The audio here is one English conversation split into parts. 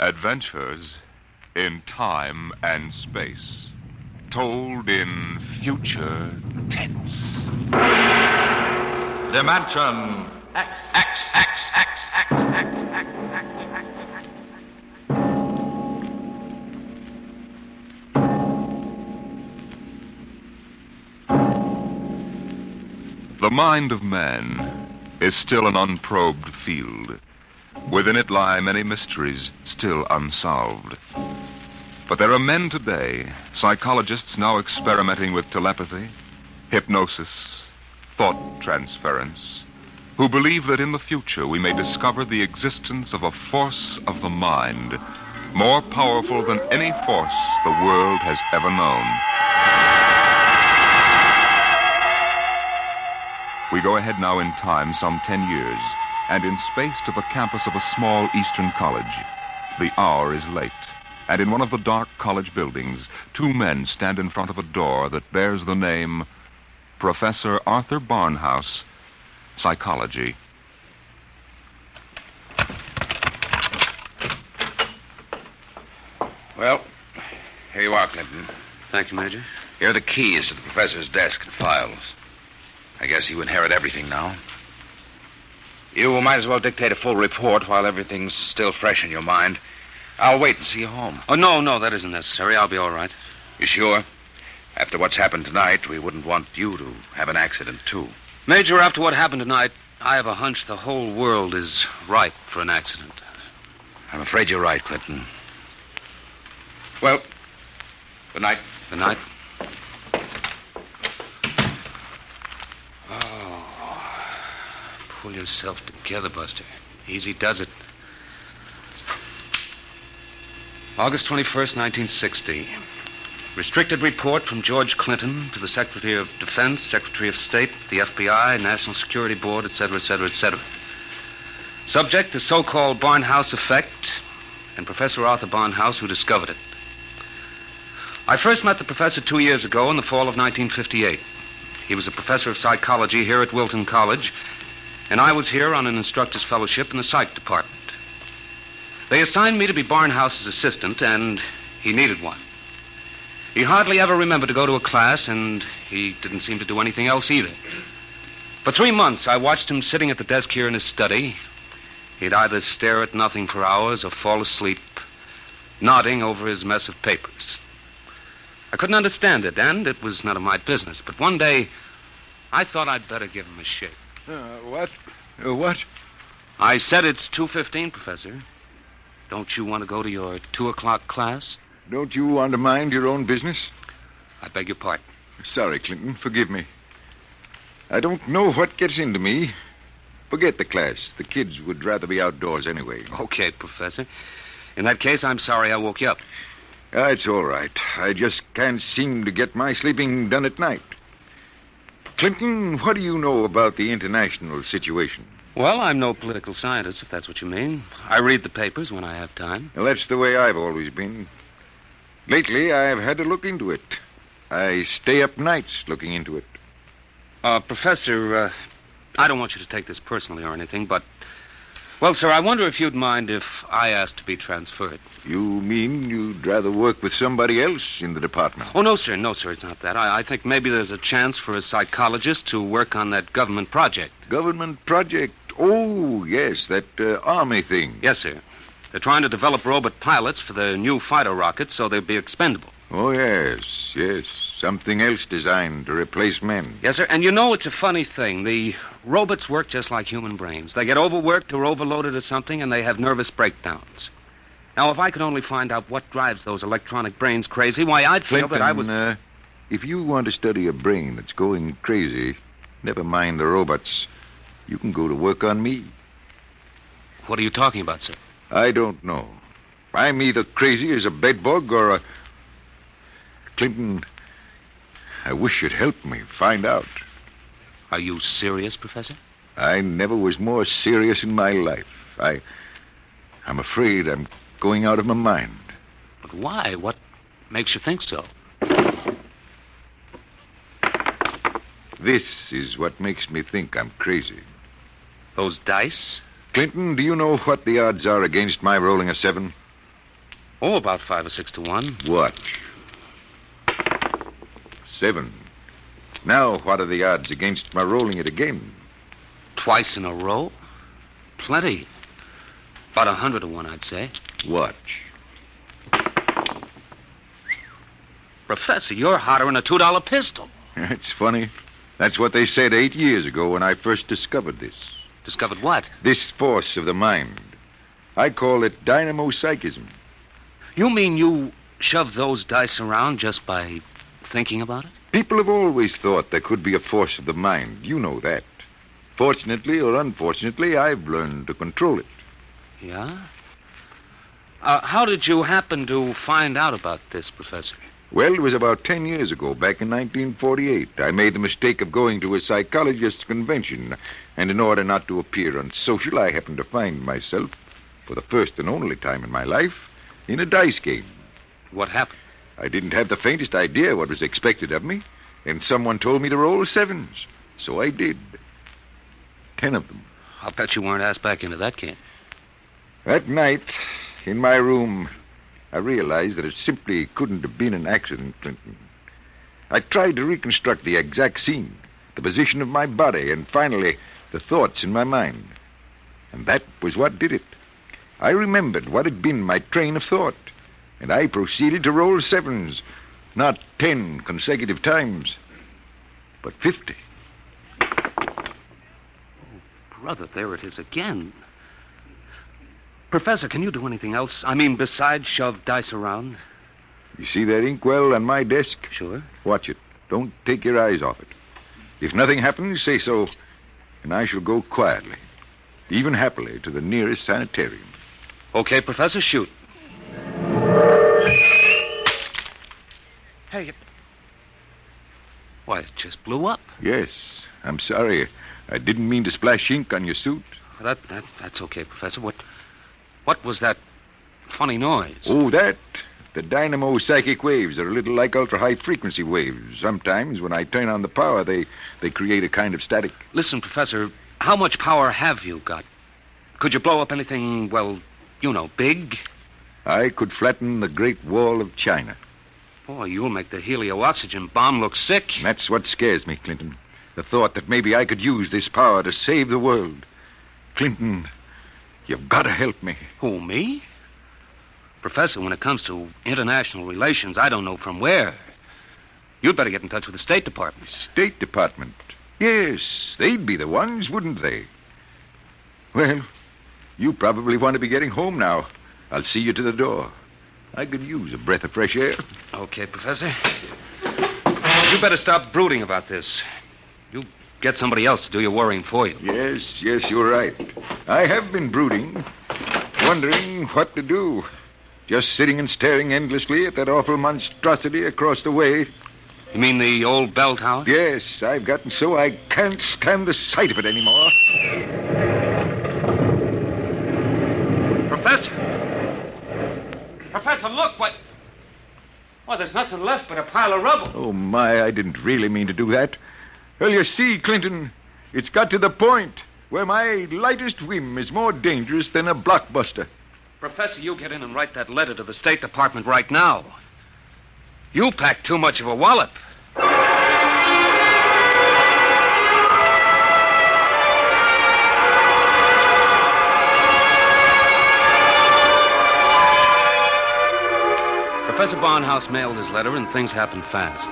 Adventures in time and space, told in future tense. Dimension X, X, X, X, X, X, X, X, X, X. The mind of man is still an unprobed field. Within it lie many mysteries still unsolved. But there are men today, psychologists now experimenting with telepathy, hypnosis, thought transference, who believe that in the future we may discover the existence of a force of the mind more powerful than any force the world has ever known. We go ahead now in time some 10 years, and in space to the campus of a small eastern college. The hour is late, and in one of the dark college buildings, two men stand in front of a door that bears the name Professor Arthur Barnhouse, Psychology. Well, here you are, Clinton. Thank you, Major. Here are the keys to the professor's desk and files. I guess you inherit everything now. You might as well dictate a full report while everything's still fresh in your mind. I'll wait and see you home. Oh, no, that isn't necessary. I'll be all right. You sure? After what's happened tonight, we wouldn't want you to have an accident, too. Major, after what happened tonight, I have a hunch the whole world is ripe for an accident. I'm afraid you're right, Clinton. Well, good night. Good night. Pull yourself together, Buster. Easy does it. August 21st, 1960. Restricted report from George Clinton to the Secretary of Defense, Secretary of State, the FBI, National Security Board, etc., etc., etc. Subject, the so-called Barnhouse effect, and Professor Arthur Barnhouse, who discovered it. I first met the professor 2 years ago in the fall of 1958. He was a professor of psychology here at Wilton College, and I was here on an instructor's fellowship in the psych department. They assigned me to be Barnhouse's assistant, and he needed one. He hardly ever remembered to go to a class, and he didn't seem to do anything else either. For 3 months, I watched him sitting at the desk here in his study. He'd either stare at nothing for hours or fall asleep, nodding over his mess of papers. I couldn't understand it, and it was none of my business. But one day, I thought I'd better give him a shake. What? What? I said it's 2:15, Professor. Don't you want to go to your 2 o'clock class? Don't you want to mind your own business? I beg your pardon. Sorry, Clinton. Forgive me. I don't know what gets into me. Forget the class. The kids would rather be outdoors anyway. Okay, Professor. In that case, I'm sorry I woke you up. It's all right. I just can't seem to get my sleeping done at night. Clinton, what do you know about the international situation? Well, I'm no political scientist, if that's what you mean. I read the papers when I have time. Well, that's the way I've always been. Lately, I've had to look into it. I stay up nights looking into it. Professor, I don't want you to take this personally or anything, but... Well, sir, I wonder if you'd mind if I asked to be transferred. You mean you'd rather work with somebody else in the department? Oh, no, sir, it's not that. I think maybe there's a chance for a psychologist to work on that government project. Government project? Oh, yes, that Army thing. Yes, sir. They're trying to develop robot pilots for the new fighter rockets so they'll be expendable. Oh, yes. Something else designed to replace men. Yes, sir, and you know it's a funny thing. The robots work just like human brains. They get overworked or overloaded or something, and they have nervous breakdowns. Now, if I could only find out what drives those electronic brains crazy, why, I'd feel Clinton, that I was... if you want to study a brain that's going crazy, never mind the robots. You can go to work on me. What are you talking about, sir? I don't know. I'm either crazy as a bedbug or a... Clinton, I wish you'd help me find out. Are you serious, Professor? I never was more serious in my life. I'm afraid I'm going out of my mind. But why? What makes you think so? This is what makes me think I'm crazy. Those dice? Clinton, do you know what the odds are against my rolling a 7? Oh, about 5 or 6 to 1. Watch. 7. Now, what are the odds against my rolling it again? Twice in a row? Plenty. About 100 to 1, I'd say. Watch. Professor, you're hotter than a $2 pistol. It's funny. That's what they said 8 years ago when I first discovered this. Discovered what? This force of the mind. I call it dynamo-psychism. You mean you shove those dice around just by thinking about it? People have always thought there could be a force of the mind. You know that. Fortunately or unfortunately, I've learned to control it. Yeah? How did you happen to find out about this, Professor? Well, it was about 10 years ago, back in 1948. I made the mistake of going to a psychologist's convention, and in order not to appear unsocial, I happened to find myself, for the first and only time in my life, in a dice game. What happened? I didn't have the faintest idea what was expected of me, and someone told me to roll 7s. So I did. 10 of them. I'll bet you weren't asked back into that game. That night, in my room, I realized that it simply couldn't have been an accident, Clinton. I tried to reconstruct the exact scene, the position of my body, and finally, the thoughts in my mind. And that was what did it. I remembered what had been my train of thought, and I proceeded to roll 7s, not 10 consecutive times, but 50. Brother, there it is again. Professor, can you do anything else? I mean, besides shove dice around? You see that inkwell on my desk? Sure. Watch it. Don't take your eyes off it. If nothing happens, say so, and I shall go quietly, even happily, to the nearest sanitarium. Okay, Professor, shoot. Hey, why, it just blew up. Yes, I'm sorry. I didn't mean to splash ink on your suit. That's okay, Professor. What was that funny noise? Oh, that? The dynamo psychic waves are a little like ultra-high frequency waves. Sometimes, when I turn on the power, they create a kind of static. Listen, Professor, how much power have you got? Could you blow up anything, well, you know, big? I could flatten the Great Wall of China. Boy, you'll make the helio-oxygen bomb look sick. That's what scares me, Clinton. The thought that maybe I could use this power to save the world. Clinton, you've got to help me. Who, me? Professor, when it comes to international relations, I don't know from where. You'd better get in touch with the State Department. State Department? Yes, they'd be the ones, wouldn't they? Well, you probably want to be getting home now. I'll see you to the door. I could use a breath of fresh air. Okay, Professor. You better stop brooding about this. You get somebody else to do your worrying for you. Yes, you're right. I have been brooding, wondering what to do. Just sitting and staring endlessly at that awful monstrosity across the way. You mean the old bell tower? Yes, I've gotten so I can't stand the sight of it anymore. Professor! Professor, look, what... Well, there's nothing left but a pile of rubble. Oh, my, I didn't really mean to do that. Well, you see, Clinton, it's got to the point where my lightest whim is more dangerous than a blockbuster. Professor, you get in and write that letter to the State Department right now. You packed too much of a wallop. Professor Barnhouse mailed his letter, and things happened fast.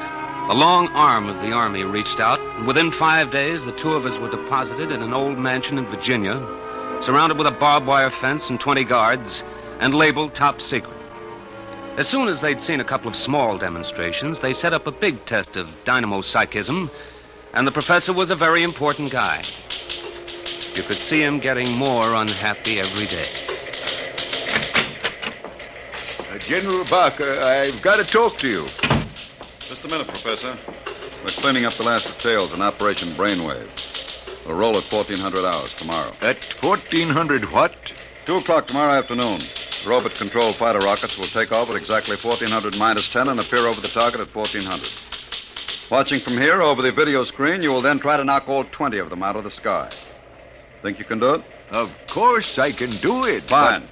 The long arm of the Army reached out, and within 5 days, the two of us were deposited in an old mansion in Virginia, surrounded with a barbed wire fence and 20 guards, and labeled top secret. As soon as they'd seen a couple of small demonstrations, they set up a big test of dynamo psychism, and the professor was a very important guy. You could see him getting more unhappy every day. General Barker, I've got to talk to you. Just a minute, Professor. We're cleaning up the last details in Operation Brainwave. We'll roll at 1400 hours tomorrow. At 1400 what? 2 o'clock tomorrow afternoon. The robot-controlled fighter rockets will take off at exactly 1400 minus 10 and appear over the target at 1400. Watching from here over the video screen, you will then try to knock all 20 of them out of the sky. Think you can do it? Of course I can do it. Fine.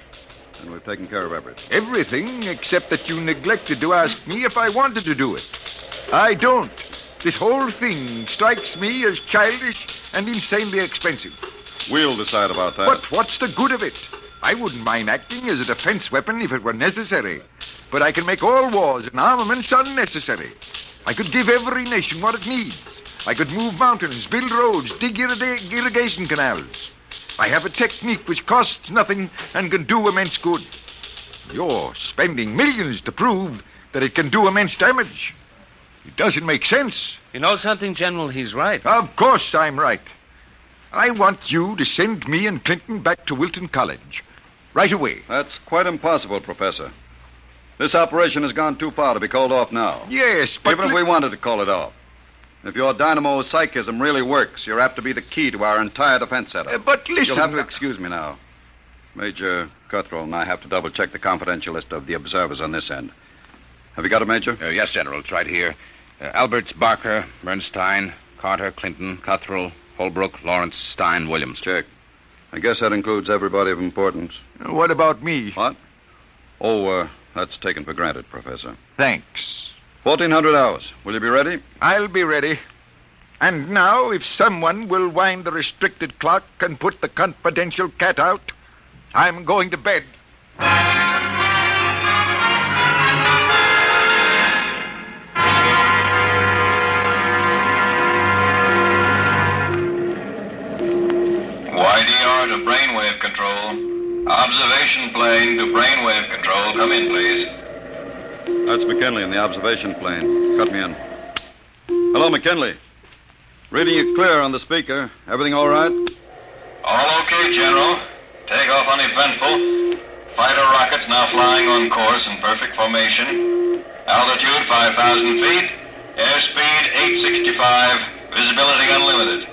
and we've taken care of everything. Everything except that you neglected to ask me if I wanted to do it. I don't. This whole thing strikes me as childish and insanely expensive. We'll decide about that. But what's the good of it? I wouldn't mind acting as a defense weapon if it were necessary. But I can make all wars and armaments unnecessary. I could give every nation what it needs. I could move mountains, build roads, dig irrigation canals. I have a technique which costs nothing and can do immense good. You're spending millions to prove that it can do immense damage. It doesn't make sense. You know something, General? He's right. Of course I'm right. I want you to send me and Clinton back to Wilton College. Right away. That's quite impossible, Professor. This operation has gone too far to be called off now. Yes, but... Even if we wanted to call it off. If your dynamo psychism really works, you're apt to be the key to our entire defense setup. But listen... You'll have to excuse me now. Major Cuthrell and I have to double-check the confidential list of the observers on this end. Have you got it, Major? Yes, General. It's right here. Alberts, Barker, Bernstein, Carter, Clinton, Cuthrell, Holbrook, Lawrence, Stein, Williams. Check. I guess that includes everybody of importance. What about me? What? Oh, that's taken for granted, Professor. Thanks. 1400 hours. Will you be ready? I'll be ready. And now, if someone will wind the restricted clock and put the confidential cat out, I'm going to bed. YDR to brainwave control. Observation plane to brainwave control. Come in, please. That's McKinley in the observation plane. Cut me in. Hello, McKinley. Reading you clear on the speaker. Everything all right? All okay, General. Takeoff uneventful. Fighter rockets now flying on course in perfect formation. Altitude 5,000 feet. Airspeed 865. Visibility unlimited.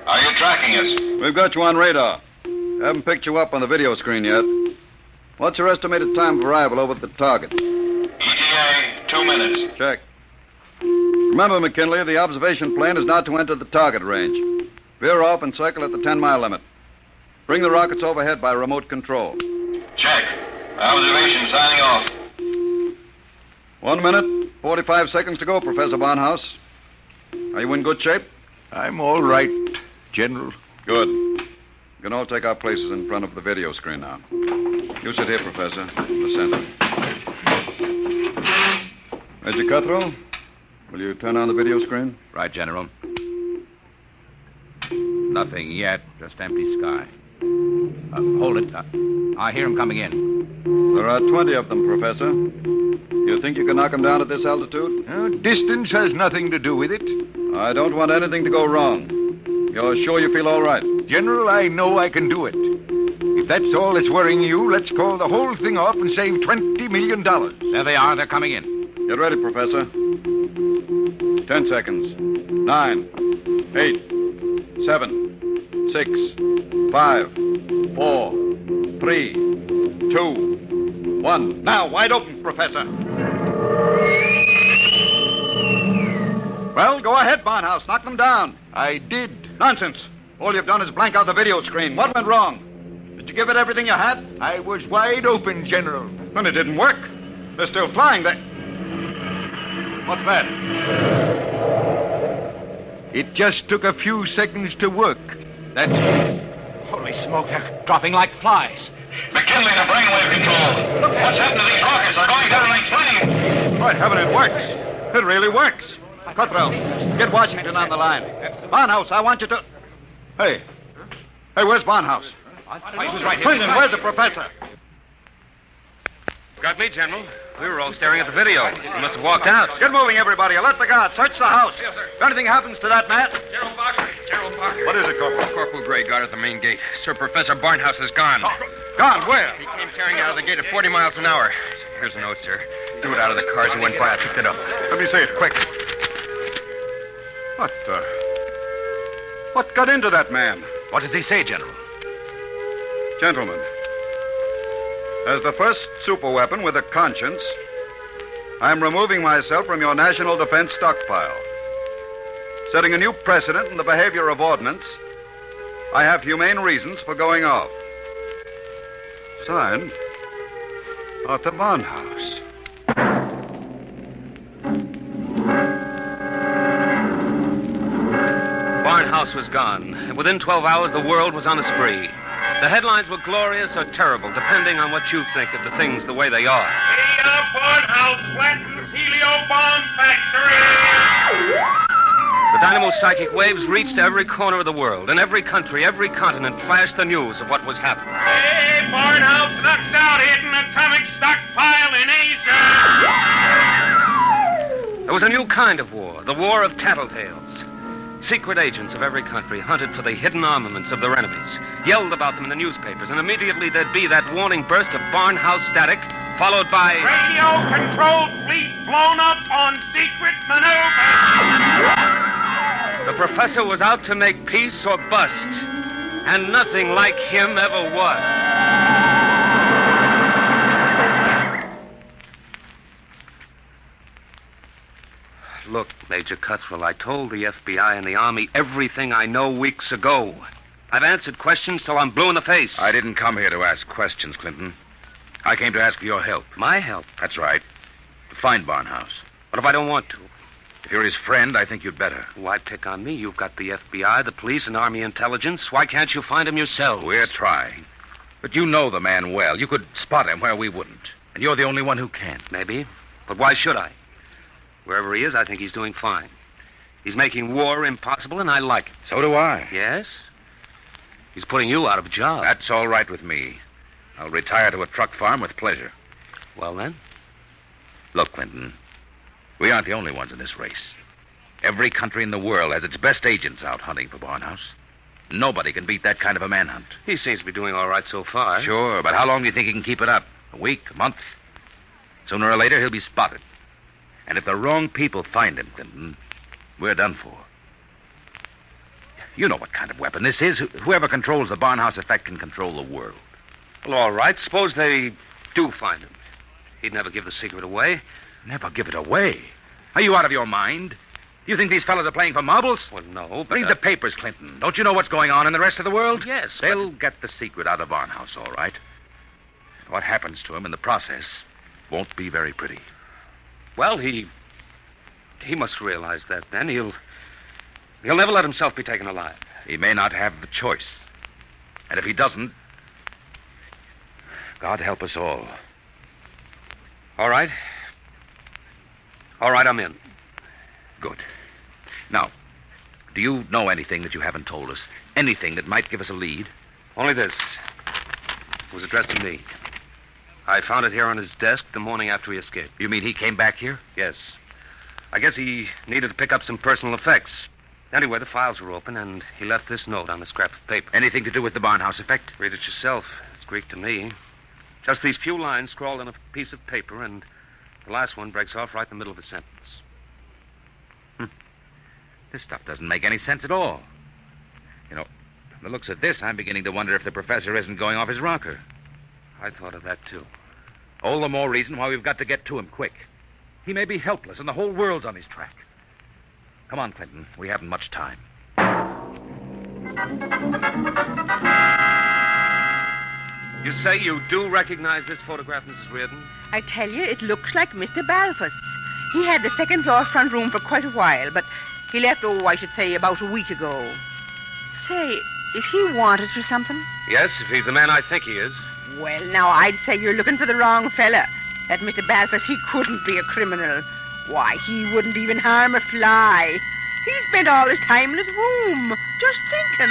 Are you tracking us? We've got you on radar. Haven't picked you up on the video screen yet. What's your estimated time of arrival over at the target? ETA, 2 minutes. Check. Remember, McKinley, the observation plane is not to enter the target range. Veer off and circle at the 10-mile limit. Bring the rockets overhead by remote control. Check. Observation signing off. 1 minute, 45 seconds to go, Professor Barnhouse. Are you in good shape? I'm all right, General. Good. We can all take our places in front of the video screen now. You sit here, Professor, in the center. Major Cuthrell, will you turn on the video screen? Right, General. Nothing yet, just empty sky. Hold it. I hear him coming in. There are 20 of them, Professor. You think you can knock them down at this altitude? Distance has nothing to do with it. I don't want anything to go wrong. You're sure you feel all right? General, I know I can do it. If that's all that's worrying you, let's call the whole thing off and save $20 million. There they are. They're coming in. Get ready, Professor. 10 seconds. 9, 8, 7, 6, 5, 4, 3, 2, 1. Now, wide open, Professor. Well, go ahead, Barnhouse. Knock them down. I did. Nonsense. All you've done is blank out the video screen. What went wrong? Did you give it everything you had? I was wide open, General. Then it didn't work. They're still flying. What's that? It just took a few seconds to work. That's... Holy smoke, they're dropping like flies. McKinley to brainwave control. What's happened to these rockets? They're going down like flame. By heaven, it works. It really works. Cuthrell, get Washington on the line. Barnhouse, I want you to... Hey, where's Barnhouse? He was right here. Clinton, where's the professor? Got me, General. We were all staring at the video. He must have walked out. Get moving, everybody. Let the guard search the house. Yes, sir. If anything happens to that man... General Barker. General Barker. What is it, Corporal? Corporal Gray guard at the main gate. Sir Professor Barnhouse is gone. Gone, where? He came tearing out of the gate at 40 miles an hour. Here's a note, sir. Threw it out of the car as he went by. I picked it up. Let me see it, quick. What got into that man? What does he say, General? Gentlemen, as the first superweapon with a conscience, I'm removing myself from your national defense stockpile. Setting a new precedent in the behavior of ordnance, I have humane reasons for going off. Signed, At the Barnhouse. Barnhouse was gone, and within 12 hours, the world was on a spree. The headlines were glorious or terrible, depending on what you think of the things the way they are. Barnhouse flattens helio bomb factory! The dynamo's psychic waves reached every corner of the world. In every country, every continent flashed the news of what was happening. Hey, Barnhouse knocks out hidden atomic stockpile in Asia! There was a new kind of war, the war of tattletales. Secret agents of every country hunted for the hidden armaments of their enemies, yelled about them in the newspapers, and immediately there'd be that warning burst of Barnhouse static, followed by... Radio-controlled fleet blown up on secret maneuver! The professor was out to make peace or bust, and nothing like him ever was. Look, Major Cuthrell, I told the FBI and the Army everything I know weeks ago. I've answered questions till I'm blue in the face. I didn't come here to ask questions, Clinton. I came to ask for your help. My help? That's right. To find Barnhouse. What if I don't want to? If you're his friend, I think you'd better. Why pick on me? You've got the FBI, the police, and Army intelligence. Why can't you find him yourselves? We're trying. But you know the man well. You could spot him where we wouldn't. And you're the only one who can. Maybe. But why should I? Wherever he is, I think he's doing fine. He's making war impossible, and I like it. So do I. Yes? He's putting you out of a job. That's all right with me. I'll retire to a truck farm with pleasure. Well, then? Look, Clinton, we aren't the only ones in this race. Every country in the world has its best agents out hunting for Barnhouse. Nobody can beat that kind of a manhunt. He seems to be doing all right so far. Sure, but how long do you think he can keep it up? A week? A month? Sooner or later, he'll be spotted. And if the wrong people find him, Clinton, we're done for. You know what kind of weapon this is. Whoever controls the Barnhouse effect can control the world. Well, all right. Suppose they do find him. He'd never give the secret away. Never give it away? Are you out of your mind? You think these fellas are playing for marbles? Well, no, but... Read the papers, Clinton. Don't you know what's going on in the rest of the world? Yes, They'll get the secret out of Barnhouse, all right. What happens to him in the process won't be very pretty. Well, he must realize that, then. He'll never let himself be taken alive. He may not have the choice. And if he doesn't, God help us all. All right. All right, I'm in. Good. Now, do you know anything that you haven't told us? Anything that might give us a lead? Only this. It was addressed to me. I found it here on his desk the morning after he escaped. You mean he came back here? Yes. I guess he needed to pick up some personal effects. Anyway, the files were open, and he left this note on a scrap of paper. Anything to do with the Barnhouse effect? Read it yourself. It's Greek to me. Just these few lines scrawled on a piece of paper, and the last one breaks off right in the middle of a sentence. This stuff doesn't make any sense at all. You know, from the looks of this, I'm beginning to wonder if the professor isn't going off his rocker. I thought of that, too. All the more reason why we've got to get to him quick. He may be helpless, and the whole world's on his track. Come on, Clinton. We haven't much time. You say you do recognize this photograph, Mrs. Reardon? I tell you, it looks like Mr. Balfour's. He had the second floor front room for quite a while, but he left, I should say, about a week ago. Say, is he wanted for something? Yes, if he's the man I think he is. Well, now, I'd say you're looking for the wrong fella. That Mr. Balfour, he couldn't be a criminal. Why, he wouldn't even harm a fly. He spent all his time in his room, just thinking.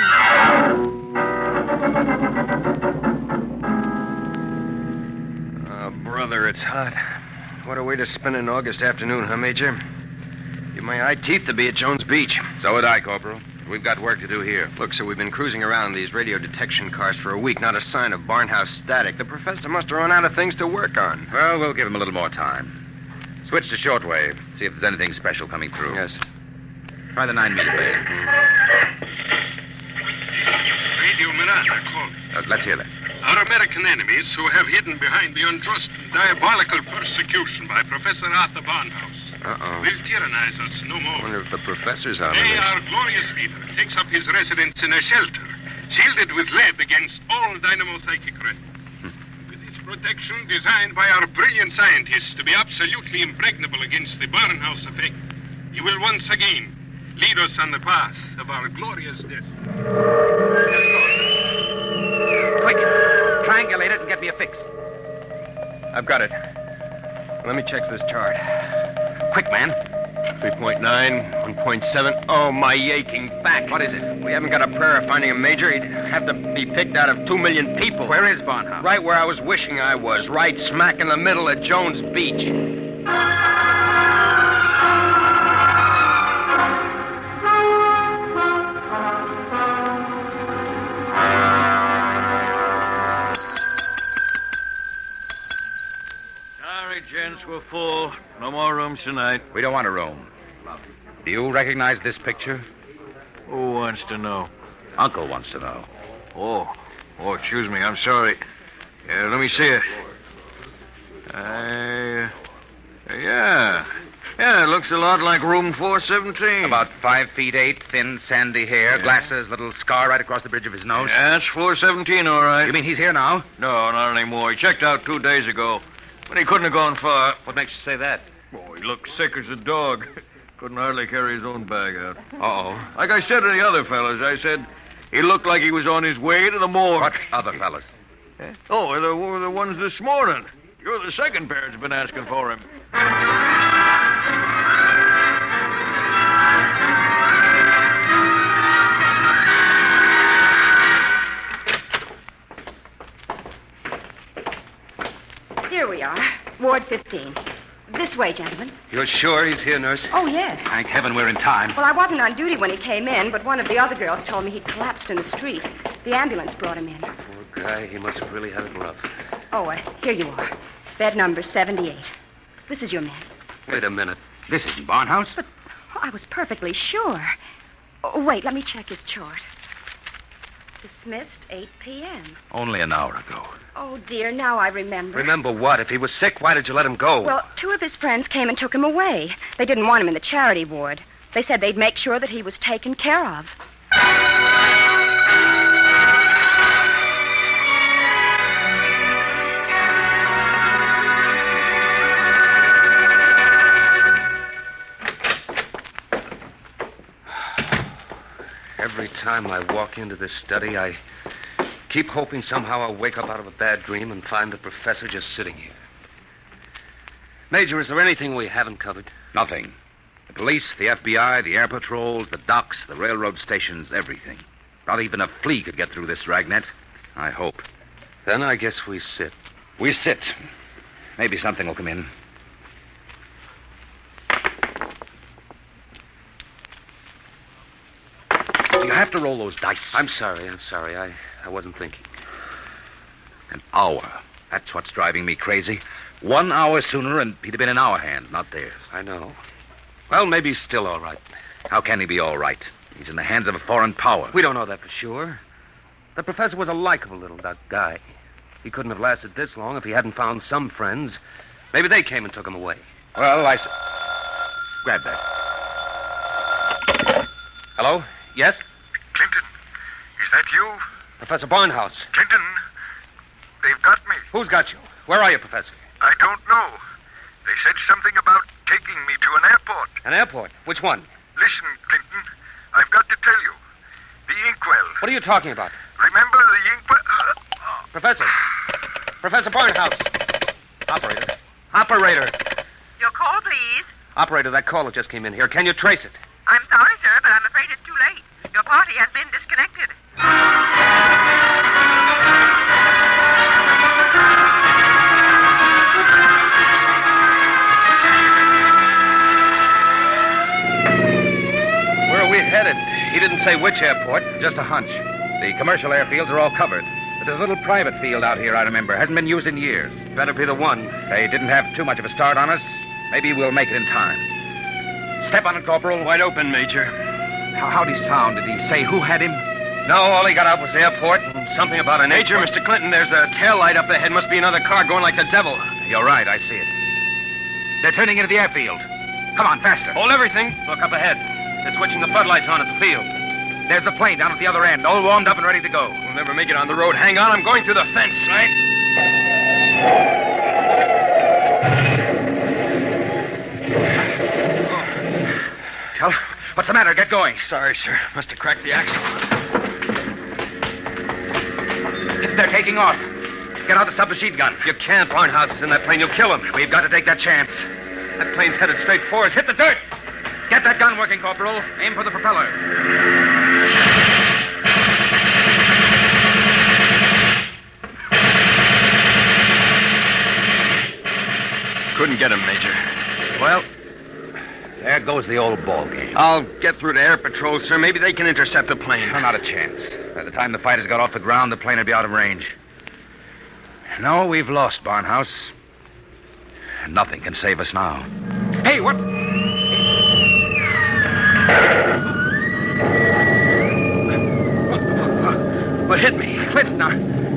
Oh, brother, it's hot. What a way to spend an August afternoon, huh, Major? Give my eye teeth to be at Jones Beach. So would I, Corporal. We've got work to do here. Look, sir, we've been cruising around these radio detection cars for a week. Not a sign of Barnhouse static. The professor must have run out of things to work on. Well, we'll give him a little more time. Switch to shortwave. See if there's anything special coming through. Yes. Try the 9-meter band. This is Radio Miranda calling. Let's hear that. Our American enemies who have hidden behind the unjust and diabolical persecution by Professor Arthur Barnhouse will tyrannize us no I more. wonder if the professor's out of Today, this. our glorious leader takes up his residence in a shelter, shielded with lead against all dynamo psychic rays. With his protection designed by our brilliant scientists to be absolutely impregnable against the Barnhouse effect. You will once again lead us on the path of our glorious death. Quick, triangulate it and get me a fix. I've got it. Let me check this chart. Quick, man. 3.9, 1.7. Oh, my aching back. What is it? We haven't got a prayer of finding a major. He'd have to be picked out of 2 million people. Where is Barnhouse? Right where I was wishing I was. Right smack in the middle of Jones Beach. Sorry, gents, we're full. No more rooms tonight. We don't want a room. Do you recognize this picture? Who wants to know? Uncle wants to know. Oh, excuse me. I'm sorry. Let me see it. Yeah, it looks a lot like room 417. About 5 feet 8, thin, sandy hair, glasses, little scar right across the bridge of his nose. Yeah, that's 417, all right. You mean he's here now? No, not anymore. He checked out 2 days ago, but he couldn't have gone far. What makes you say that? Oh, he looked sick as a dog. Couldn't hardly carry his own bag out. Uh-oh. Like I said to the other fellas, I said he looked like he was on his way to the morgue. What other fellas? Oh, the ones this morning. You're the second pair that's been asking for him. Here we are, Ward 15. This way, gentlemen. You're sure he's here, nurse? Oh, yes. Thank heaven we're in time. Well, I wasn't on duty when he came in, but one of the other girls told me he'd collapsed in the street. The ambulance brought him in. Poor guy, he must have really had it rough. Oh, here you are. Bed number 78. This is your man. Wait a minute. This isn't Barnhouse. But I was perfectly sure. Oh, wait, let me check his chart. Dismissed 8 p.m. Only an hour ago. Oh, dear, now I remember. Remember what? If he was sick, why did you let him go? Well, 2 of his friends came and took him away. They didn't want him in the charity ward. They said they'd make sure that he was taken care of. Every time I walk into this study, I keep hoping somehow I'll wake up out of a bad dream and find the professor just sitting here. Major, is there anything we haven't covered? Nothing. The police, the FBI, the air patrols, the docks, the railroad stations, everything. Not even a flea could get through this dragnet. I hope. Then I guess we sit. We sit. Maybe something will come in. You have to roll those dice. I'm sorry. I wasn't thinking. An hour. That's what's driving me crazy. 1 hour sooner, and he'd have been in our hand, not theirs. I know. Well, maybe he's still all right. How can he be all right? He's in the hands of a foreign power. We don't know that for sure. The professor was a likable little guy. He couldn't have lasted this long if he hadn't found some friends. Maybe they came and took him away. Well, grab that. Hello? Yes? Clinton, is that you? Professor Barnhouse. Clinton, they've got me. Who's got you? Where are you, Professor? I don't know. They said something about taking me to an airport. An airport? Which one? Listen, Clinton, I've got to tell you. The inkwell. What are you talking about? Remember the inkwell? Professor. Professor Barnhouse. Operator. Your call, please. Operator, that caller just came in here. Can you trace it? I'm sorry, sir, but I'm afraid it's too late. Your party has been disconnected. Where are we headed? He didn't say which airport. Just a hunch. The commercial airfields are all covered. But there's a little private field out here, I remember. Hasn't been used in years. Better be the one. They didn't have too much of a start on us. Maybe we'll make it in time. Step on it, Corporal. Wide open, Major. How'd he sound? Did he say who had him? No, all he got out was airport and something about an Major, airport. Mr. Clinton, there's a tail light up ahead. Must be another car going like the devil. You're right, I see it. They're turning into the airfield. Come on, faster. Hold everything. Look up ahead. They're switching the floodlights on at the field. There's the plane down at the other end, all warmed up and ready to go. We'll never make it on the road. Hang on, I'm going through the fence. Right. What's the matter? Get going. Sorry, sir. Must have cracked the axle. They're taking off. Get out the submachine gun. You can't. Barnhouse is in that plane. You'll kill him. We've got to take that chance. That plane's headed straight for us. Hit the dirt. Get that gun working, Corporal. Aim for the propeller. Couldn't get him, Major. Well, there goes the old ball game. I'll get through to Air Patrol, sir. Maybe they can intercept the plane. Not a chance. By the time the fighters got off the ground, the plane would be out of range. No, we've lost, Barnhouse. Nothing can save us now. Hey, what? What hit me? Clinton,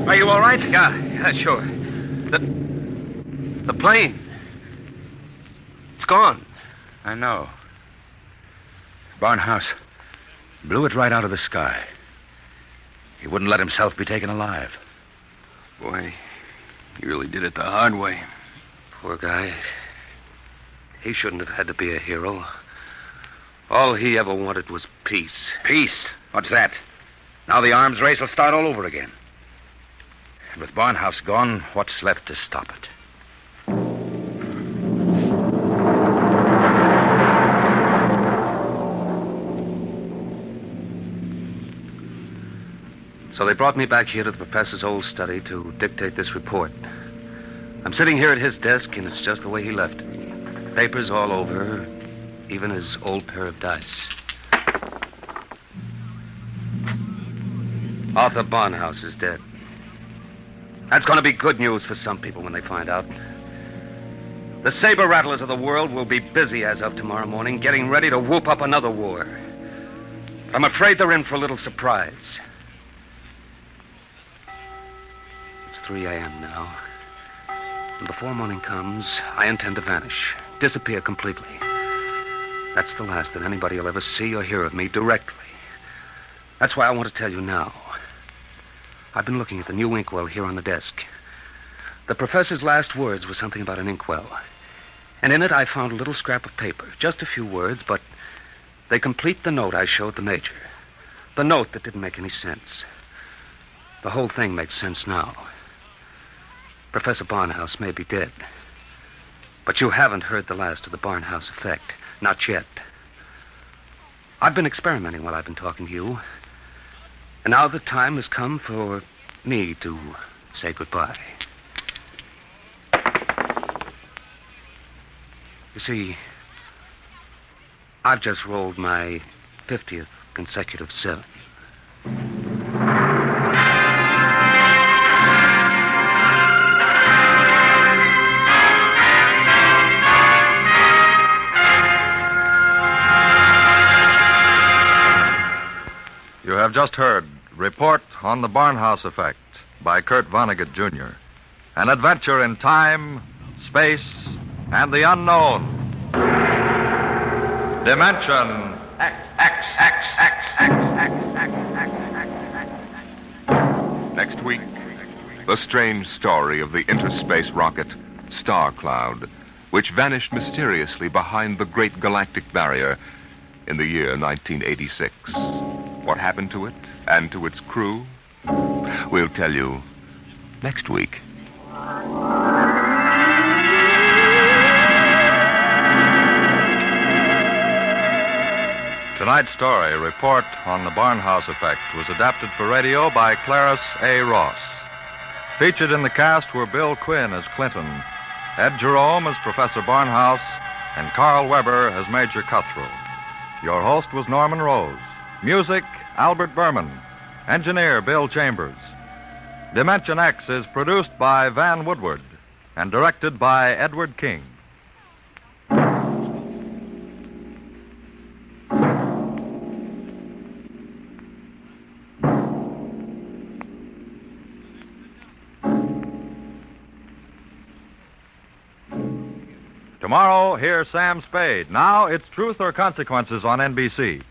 are you all right? Yeah, sure. The plane. It's gone. I know. Barnhouse blew it right out of the sky. He wouldn't let himself be taken alive. Boy, he really did it the hard way. Poor guy. He shouldn't have had to be a hero. All he ever wanted was peace. Peace? What's that? Now the arms race will start all over again. And with Barnhouse gone, what's left to stop it? So they brought me back here to the professor's old study to dictate this report. I'm sitting here at his desk, and it's just the way he left it. Papers all over, even his old pair of dice. Arthur Barnhouse is dead. That's going to be good news for some people when they find out. The saber rattlers of the world will be busy as of tomorrow morning, getting ready to whoop up another war. But I'm afraid they're in for a little surprise. It's 3 a.m. now. And before morning comes, I intend to vanish, disappear completely. That's the last that anybody will ever see or hear of me directly. That's why I want to tell you now. I've been looking at the new inkwell here on the desk. The professor's last words were something about an inkwell. And in it I found a little scrap of paper. Just a few words, but they complete the note I showed the major. The note that didn't make any sense. The whole thing makes sense now. Professor Barnhouse may be dead. But you haven't heard the last of the Barnhouse effect. Not yet. I've been experimenting while I've been talking to you. And now the time has come for me to say goodbye. You see, I've just rolled my 50th consecutive 7. You have just heard Report on the Barnhouse Effect by Kurt Vonnegut, Jr. An adventure in time, space, and the unknown. Dimension Next week, the strange story of the interspace rocket Star Cloud, which vanished mysteriously behind the Great Galactic Barrier in the year 1986. What happened to it and to its crew? We'll tell you next week. Tonight's story, Report on the Barnhouse Effect, was adapted for radio by Clarice A. Ross. Featured in the cast were Bill Quinn as Clinton, Ed Jerome as Professor Barnhouse, and Carl Weber as Major Cutthroat. Your host was Norman Rose. Music, Albert Berman. Engineer, Bill Chambers. Dimension X is produced by Van Woodward and directed by Edward King. Tomorrow, hear Sam Spade. Now, it's Truth or Consequences on NBC.